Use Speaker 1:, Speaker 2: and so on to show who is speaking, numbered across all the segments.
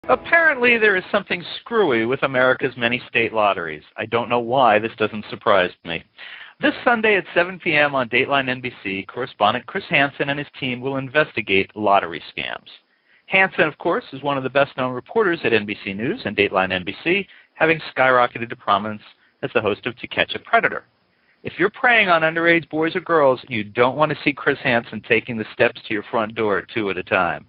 Speaker 1: Apparently, there is something screwy with America's many state lotteries. I don't know why. This doesn't surprise me. This Sunday at 7 p.m. on Dateline NBC, correspondent Chris Hansen and his team will investigate lottery scams. Hansen, of course, is one of the best-known reporters at NBC News and Dateline NBC, having skyrocketed to prominence as the host of To Catch a Predator. If you're preying on underage boys or girls, you don't want to see Chris Hansen taking the steps to your front door 2 at a time.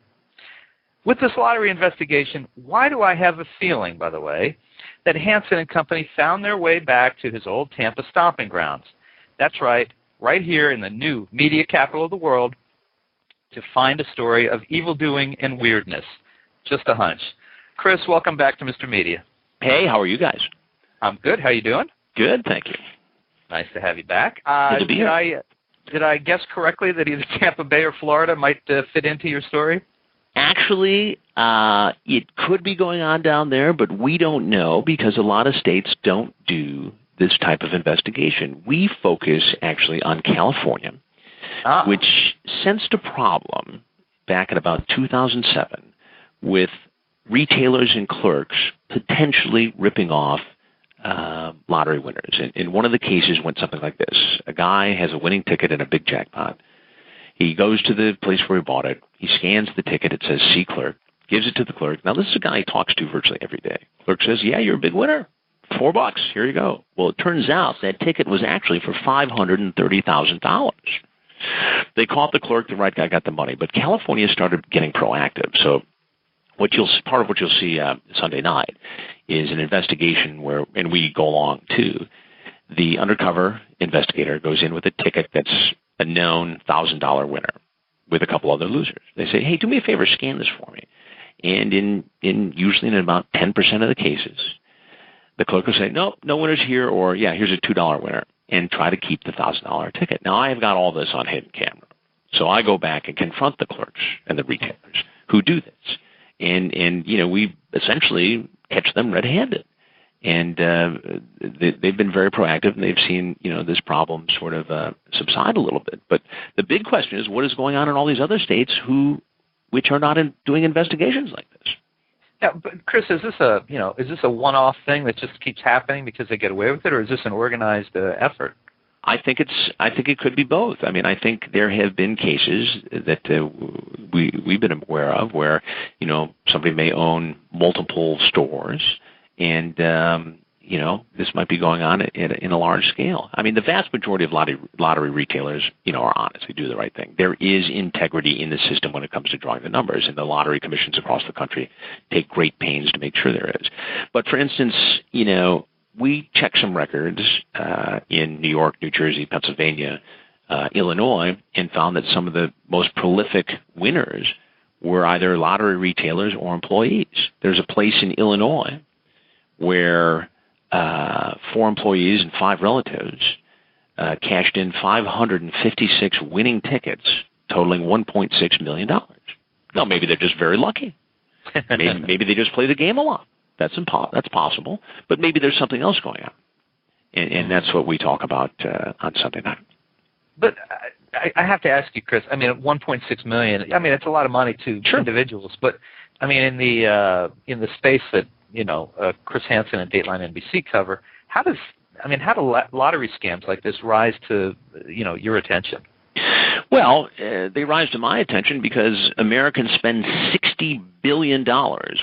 Speaker 1: With this lottery investigation, why do I have a feeling, by the way, that Hansen and company found their way back to his old Tampa stomping grounds? That's right here in the new media capital of the world, to find a story of evildoing and weirdness. Just a hunch. Chris, welcome back to Mr. Media.
Speaker 2: Hey, how are you guys?
Speaker 1: I'm good. How you doing?
Speaker 2: Good, thank you.
Speaker 1: Nice to have you back.
Speaker 2: Good to be here.
Speaker 1: Did I guess correctly that either Tampa Bay or Florida might fit into your story?
Speaker 2: Actually, it could be going on down there, but we don't know because a lot of states don't do this type of investigation. We focus actually on California, which sensed a problem back in about 2007 with retailers and clerks potentially ripping off lottery winners. And one of the cases went something like this. A guy has a winning ticket in a big jackpot. He goes to the place where he bought it. He scans the ticket. It says "See Clerk," gives it to the clerk. Now, this is a guy he talks to virtually every day. Clerk says, "Yeah, you're a big winner. $4. Here you go." Well, it turns out that ticket was actually for $530,000. They caught the clerk. The right guy got the money. But California started getting proactive. So part of what you'll see Sunday night is an investigation where, and we go along too, the undercover investigator goes in with a ticket that's a known $1,000 winner with a couple other losers. They say, "Hey, do me a favor, scan this for me." And usually in about 10% of the cases, the clerk will say, "No winners here," or "Yeah, here's a $2 winner," and try to keep the $1,000 ticket. Now, I have got all this on hidden camera. So I go back and confront the clerks and the retailers who do this. And we essentially catch them red-handed. And they've been very proactive, and they've seen, this problem sort of subside a little bit. But the big question is, what is going on in all these other states which are not doing investigations like this?
Speaker 1: Yeah, but Chris, is this a one-off thing that just keeps happening because they get away with it, or is this an organized effort?
Speaker 2: I think it could be both. I mean, I think there have been cases that we've been aware of where, somebody may own multiple stores, and this might be going on in a large scale. I mean, the vast majority of lottery retailers, are honest. They do the right thing. There is integrity in the system when it comes to drawing the numbers, and the lottery commissions across the country take great pains to make sure there is. But for instance, we checked some records in New York, New Jersey, Pennsylvania, Illinois, and found that some of the most prolific winners were either lottery retailers or employees. There's a place in Illinois where 4 employees and 5 relatives cashed in 556 winning tickets totaling $1.6 million. Now, maybe they're just very lucky. Maybe they just play the game a lot. That's possible. But maybe there's something else going on. And that's what we talk about on Sunday night.
Speaker 1: But I have to ask you, Chris, I mean, $1.6 million, I mean, it's a lot of money to individuals. But, I mean, in the space that, Chris Hansen and Dateline NBC cover, how do lottery scams like this rise to, your attention?
Speaker 2: Well, they rise to my attention because Americans spend $60 billion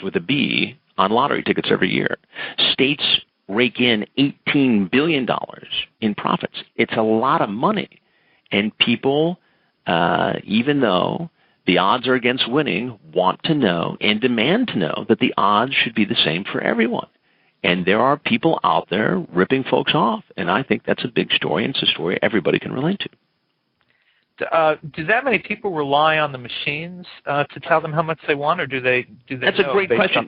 Speaker 2: with a B on lottery tickets every year. States rake in $18 billion in profits. It's a lot of money. And people, even though the odds are against winning, want to know and demand to know that the odds should be the same for everyone. And there are people out there ripping folks off. And I think that's a big story, and it's a story everybody can relate to.
Speaker 1: Do that many people rely on the machines to tell them how much they won, or do they?
Speaker 2: That's a great question.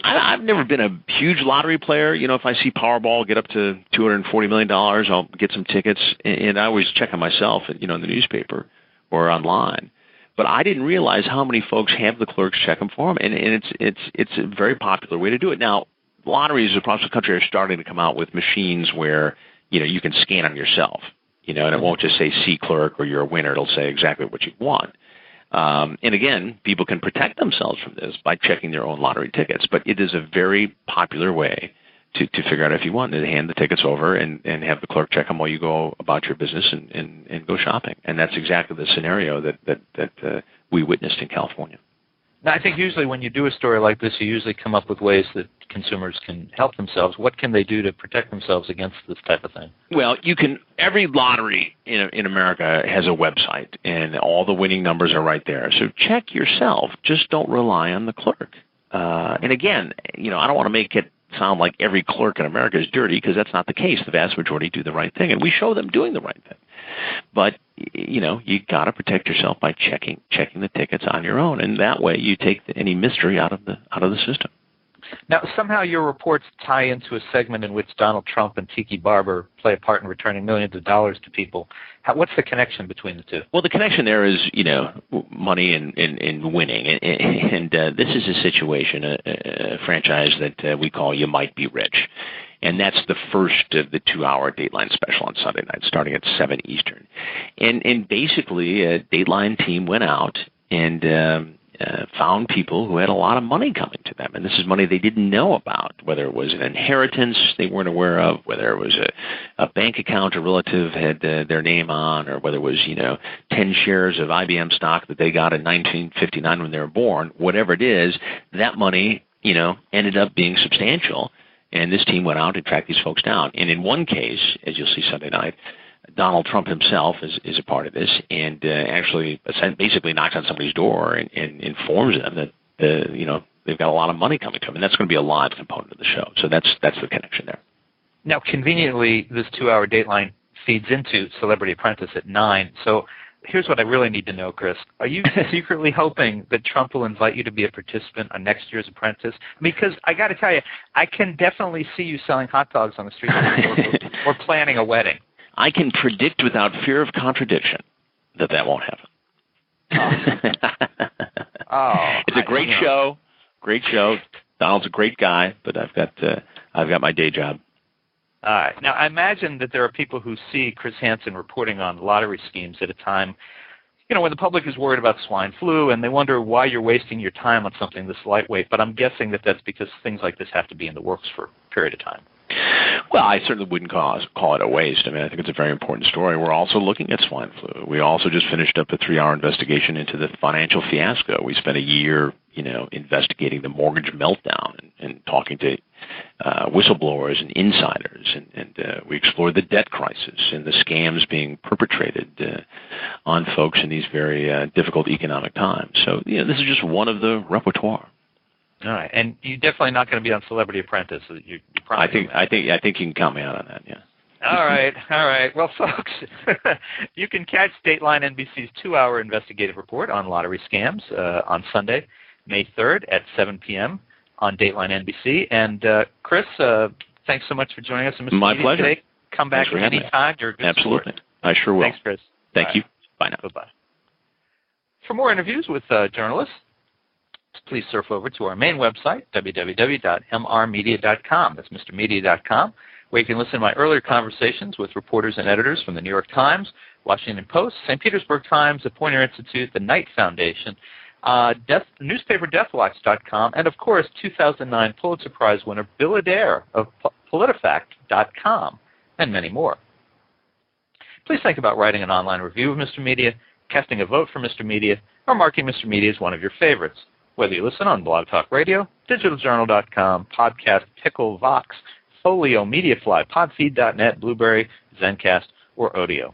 Speaker 2: I've never been a huge lottery player. If I see Powerball get up to $240 million, I'll get some tickets, and I always check on myself, in the newspaper or online. But I didn't realize how many folks have the clerks check them for them, and it's a very popular way to do it. Now, lotteries across the country are starting to come out with machines where you can scan them yourself. And it won't just say "See Clerk" or "You're a winner." It'll say exactly what you want. And again, people can protect themselves from this by checking their own lottery tickets. But it is a very popular way to figure out if you want to hand the tickets over and have the clerk check them while you go about your business and go shopping. And that's exactly the scenario that we witnessed in California.
Speaker 1: Now, I think usually when you do a story like this, you usually come up with ways that consumers can help themselves. What can they do to protect themselves against this type of thing?
Speaker 2: Well, every lottery in America has a website, and all the winning numbers are right there. So check yourself. Just don't rely on the clerk. And again, I don't want to make it sound like every clerk in America is dirty, because that's not the case. The vast majority do the right thing, and we show them doing the right thing. But you got to protect yourself by checking the tickets on your own, and that way you take any mystery out of the system.
Speaker 1: Now, somehow your reports tie into a segment in which Donald Trump and Tiki Barber play a part in returning millions of dollars to people. What's the connection between the two?
Speaker 2: Well, the connection there is, money and winning. And this is a situation, a franchise that we call You Might Be Rich. And that's the first of the 2-hour Dateline special on Sunday night, starting at 7 Eastern. And basically, a Dateline team went out and found people who had a lot of money coming to them. And this is money they didn't know about, whether it was an inheritance they weren't aware of, whether it was a bank account a relative had their name on, or whether it was, 10 shares of IBM stock that they got in 1959 when they were born. Whatever it is, that money, ended up being substantial. And this team went out and tracked these folks down. And in one case, as you'll see Sunday night, Donald Trump himself is a part of this, and actually basically knocks on somebody's door and informs them that they've got a lot of money coming to them, and that's going to be a live component of the show. So that's the connection there.
Speaker 1: Now, conveniently, this 2-hour Dateline feeds into Celebrity Apprentice at 9. So here's what I really need to know, Chris. Are you secretly hoping that Trump will invite you to be a participant on next year's Apprentice? Because I got to tell you, I can definitely see you selling hot dogs on the street or planning a wedding.
Speaker 2: I can predict without fear of contradiction that won't happen. It's a great show. Great show. Donald's a great guy, but I've got my day job.
Speaker 1: All right. Now, I imagine that there are people who see Chris Hansen reporting on lottery schemes at a time, when the public is worried about swine flu, and they wonder why you're wasting your time on something this lightweight. But I'm guessing that that's because things like this have to be in the works for a period of time.
Speaker 2: Well, I certainly wouldn't call it a waste. I mean, I think it's a very important story. We're also looking at swine flu. We also just finished up a 3-hour investigation into the financial fiasco. We spent a year, investigating the mortgage meltdown and talking to whistleblowers and insiders, and we explored the debt crisis and the scams being perpetrated on folks in these very difficult economic times. So, this is just one of the repertoire.
Speaker 1: All right, and you're definitely not going to be on Celebrity Apprentice. You
Speaker 2: I think you can count me out on that. Yeah.
Speaker 1: All right. Well, folks, you can catch Dateline NBC's 2-hour investigative report on lottery scams on Sunday, May 3rd at 7 p.m. on Dateline NBC. And Chris, thanks so much for joining us.
Speaker 2: My pleasure.
Speaker 1: Today. Come back at any time. You're a good
Speaker 2: Absolutely.
Speaker 1: sport.
Speaker 2: I sure will.
Speaker 1: Thanks, Chris.
Speaker 2: Thank you. Bye now.
Speaker 1: Bye-bye. For more interviews with journalists, please surf over to our main website, www.mrmedia.com. That's mrmedia.com, where you can listen to my earlier conversations with reporters and editors from the New York Times, Washington Post, St. Petersburg Times, the Poynter Institute, the Knight Foundation, newspaperdeathwatch.com, and, of course, 2009 Pulitzer Prize winner Bill Adair of PolitiFact.com, and many more. Please think about writing an online review of Mr. Media, casting a vote for Mr. Media, or marking Mr. Media as one of your favorites. Whether you listen on Blog Talk Radio, DigitalJournal.com, Podcast, Pickle, Vox, Folio, Mediafly, Podfeed.net, Blueberry, Zencast, or Odeo.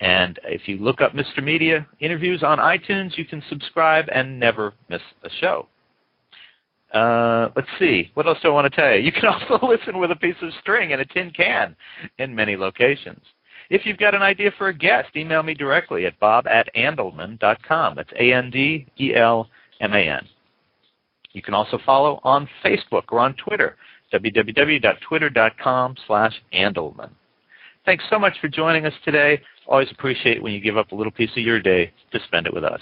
Speaker 1: And if you look up Mr. Media interviews on iTunes, you can subscribe and never miss a show. Let's see. What else do I want to tell you? You can also listen with a piece of string and a tin can in many locations. If you've got an idea for a guest, email me directly at bob@andelman.com. That's ANDELMAN. You can also follow on Facebook or on Twitter, www.twitter.com/Andelman. Thanks so much for joining us today. Always appreciate it when you give up a little piece of your day to spend it with us.